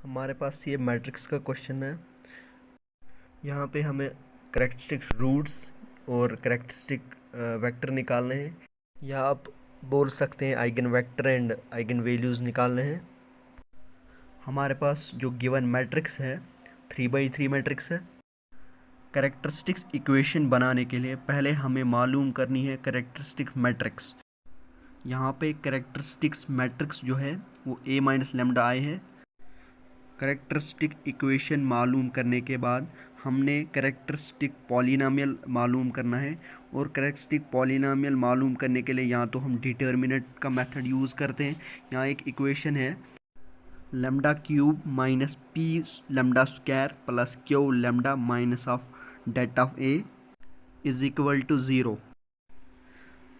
हमारे पास ये मैट्रिक्स का क्वेश्चन है। यहाँ पे हमें करेक्टरिस्टिक रूट्स और करेक्टरिस्टिक वेक्टर निकालने हैं, या आप बोल सकते हैं eigen vector and eigen values निकालने हैं। हमारे पास जो गिवन मैट्रिक्स है 3x3 मैट्रिक्स है। करेक्टरिस्टिक्स इक्वेशन बनाने के लिए पहले हमें मालूम करनी है करेक्टरिस्टिक मैट्रिक्स। यहाँ पे करेक्टरिस्टिक्स मैट्रिक्स जो है वो a माइनस लेमडा आई है। करेक्टरिस्टिक इक्वेशन मालूम करने के बाद हमने करेक्टरिस्टिक पॉलिनोमियल मालूम करना है, और करेक्टरिस्टिक पॉलिनोमियल मालूम करने के लिए या तो हम डिटर्मिनेंट का मेथड यूज़ करते हैं। यहाँ एक इक्वेशन है lambda cube minus P lambda square plus Q lambda minus of det of A is equal to 0।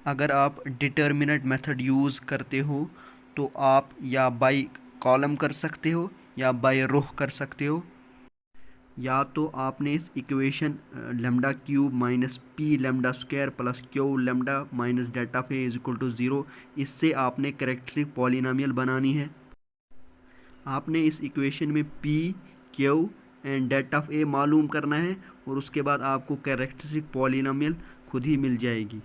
अगर आप डिटर्मिनेंट मेथड यूज़ करते हो तो आप या बाई कॉलम कर सकते हो या बाय रो कर सकते हो, या तो आपने इस equation lambda cube minus P lambda square plus Q lambda minus data of A is equal to 0, इससे आपने करेक्टरिस्टिक पॉलिनोमियल बनानी है। आपने इस इक्वेशन में P Q and data of A मालूम करना है, और उसके बाद आपको करेक्टरिस्टिक पॉलिनोमियल खुद ही मिल जाएगी।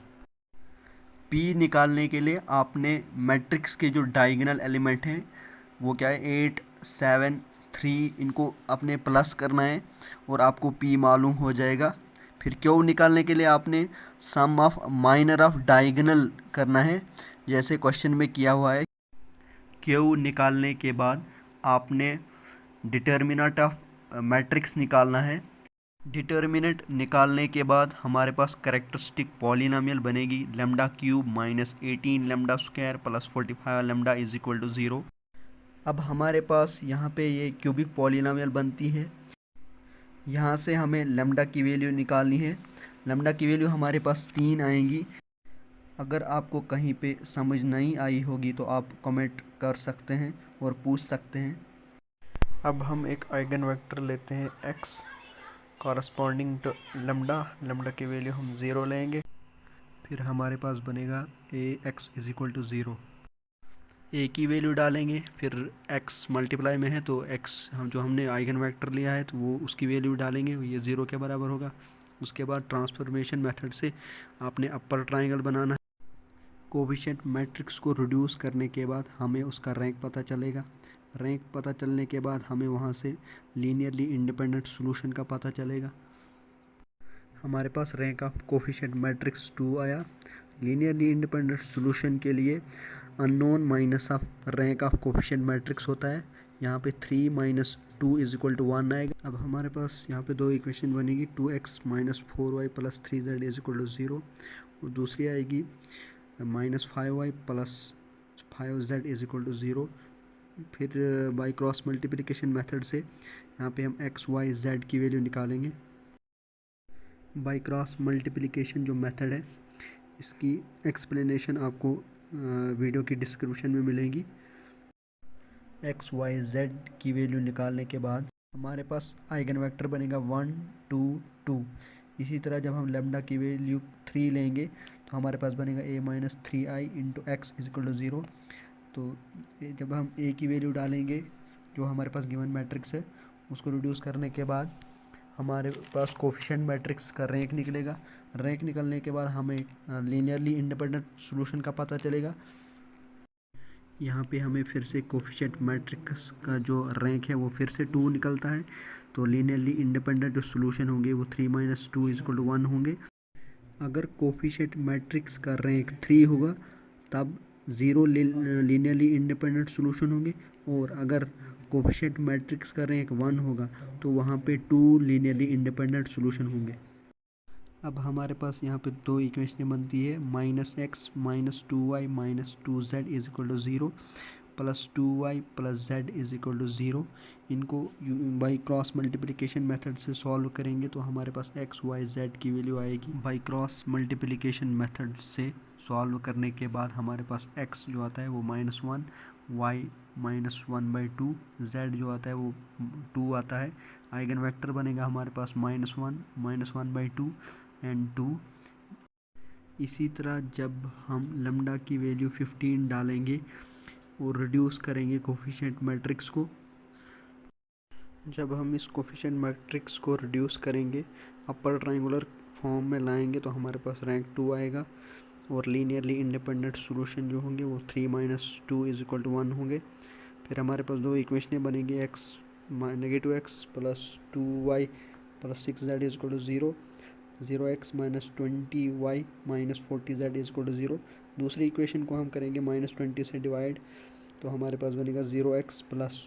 पी निकालने के लिए आपने मैट्रिक्स के जो डायगोनल एलिमेंट हैं वो क्या है 8 7 3, इनको अपने प्लस करना है और आपको पी मालूम हो जाएगा। फिर क्यू निकालने के लिए आपने सम ऑफ माइनर ऑफ डायगोनल करना है, जैसे क्वेश्चन में किया हुआ है। क्यू निकालने के बाद आपने डिटर्मिनेंट ऑफ मैट्रिक्स निकालना है। डिटर्मिनेंट निकालने के बाद हमारे पास करेक्टरिस्टिक पॉलिनोमियल बनेगी lambda cube minus 18 lambda square plus 45 lambda is equal to 0। अब हमारे पास यहाँ पे ये क्यूबिक पॉलिनोमियल बनती है। यहाँ से हमें लेमडा की वैल्यू निकालनी है। लेमडा की वैल्यू हमारे पास 3 आएंगी। अगर आपको कहीं पे समझ नहीं आई होगी तो आप कमेंट कर सकते हैं और पूछ सकते हैं। अब हम एक आइगन वेक्टर लेते हैं x कॉरस्पॉन्डिंग टू लेमडा की वैल्यू हम 0 लेंगे। फिर हमारे पास बनेगा ax इज इक्वल टू 0। ए की वैल्यू डालेंगे, फिर x मल्टीप्लाई में है तो x हमने आइगन वेक्टर लिया है तो वो उसकी वैल्यू डालेंगे, ये 0 के बराबर होगा। उसके बाद ट्रांसफॉर्मेशन मेथड से आपने अपर ट्राइंगल बनाना है। कोफिशिएंट मैट्रिक्स को रिड्यूस करने के बाद हमें उसका रैंक पता चलेगा। रैंक पता चलने के बाद हमें वहाँ से लीनियरली इंडिपेंडेंट सॉल्यूशन का पता चलेगा। हमारे पास रैंक ऑफ कोफिशिएंट मैट्रिक्स 2 आया। लीनियरली इंडिपेंडेंट सॉल्यूशन के लिए unknown minus of rank of coefficient matrix होता है। यहाँ पे 3 माइनस 2 इज इक्वल टू 1 आएगा। अब हमारे पास यहाँ पे दो इक्वेशन बनेगी 2x minus 4y plus 3z is equal to 0, और दूसरी आएगी minus 5y plus 5z is equal to 0। फिर बाई क्रॉस मल्टीप्लिकेशन मेथड से यहाँ पे हम x y z की वैल्यू निकालेंगे। बाई क्रॉस मल्टीप्लिकेशन जो मेथड है इसकी एक्सप्लेनेशन आपको वीडियो की डिस्क्रिप्शन में मिलेगी। x y z की वैल्यू निकालने के बाद हमारे पास आइगन वेक्टर बनेगा 1 2 2। इसी तरह जब हम लेमडा की वैल्यू 3 लेंगे तो हमारे पास बनेगा a minus 3i into X is equal to 0। तो जब हम a की वैल्यू डालेंगे जो हमारे पास गिवन मैट्रिक्स है उसको रिड्यूस करने के बाद हमारे पास कोफिशिएंट मैट्रिक्स का रैंक निकलेगा। रैंक निकलने के बाद हमें लीनियरली इंडिपेंडेंट सॉल्यूशन का पता चलेगा। यहाँ पे हमें फिर से कोफिशिएंट मैट्रिक्स का जो रैंक है वो फिर से 2 निकलता है। तो लीनियरली इंडिपेंडेंट जो सॉल्यूशन होंगे वो 3 माइनस 2 इज इक्वल टू 1 होंगे। अगर कोफिशिएंट मैट्रिक्स का रैंक 3 होगा तब 0 लीनियरली इंडिपेंडेंट सॉल्यूशन होंगे, और अगर कोफिशिएंट मैट्रिक्स का रैंक 1 होगा तो वहाँ पे 2 लीनियरली इंडिपेंडेंट सॉल्यूशन होंगे। अब हमारे पास यहाँ पे दो इक्वेशन बनती है minus X minus 2y minus 2z is equal to 0 plus 2y plus z is equal to 0। इनको बाई क्रॉस मल्टीप्लिकेशन मेथड से सॉल्व करेंगे तो हमारे पास x y z की वैल्यू आएगी। बाई क्रॉस मल्टीप्लिकेशन मेथड से सॉल्व करने के बाद हमारे पास x जो आता है वो -1, y -1/2, z जो आता है वो 2 आता है। आइगन वेक्टर बनेगा हमारे पास -1 -1/2 एंड 2। इसी तरह जब हम लेमडा की वैल्यू 15 डालेंगे और रिड्यूस करेंगे कोफिशिएंट मैट्रिक्स को जब हम इस कोफिशिएंट मैट्रिक्स को रिड्यूस करेंगे, अपर ट्रायंगुलर फॉर्म में लाएंगे, तो हमारे पास रैंक 2 आएगा और लीनियरली इंडिपेंडेंट सॉल्यूशन जो होंगे वो 3 - 2 = 1 होंगे। फिर हमारे पास दो इक्वेशनें बनेंगी, -x plus 2y plus 6z = 0, 0x - 20y - 40z = 0। दूसरी इक्वेशन को हम करेंगे -20 से डिवाइड, तो हमारे पास बनेगा 0x plus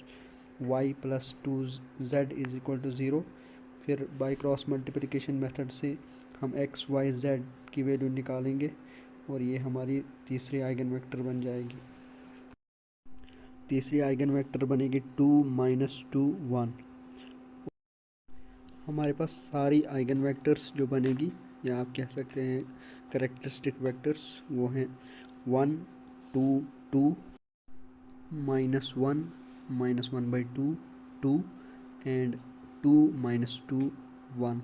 y plus 2z = 0। फिर बाई क्रॉस मल्टीप्लिकेशन मेथड से हम x y z की वैल्यू निकालेंगे और ये हमारी तीसरी आइगन वेक्टर बन जाएगी। तीसरी आइगन वेक्टर बनेगी 2 - 2 1। हमारे पास सारी आइगन वेक्टर्स जो बनेगी, या आप कह सकते हैं करेक्टरिस्टिक वेक्टर्स, वो हैं 1 2 2 -1 -1/2 2 एंड 2 - 2 1।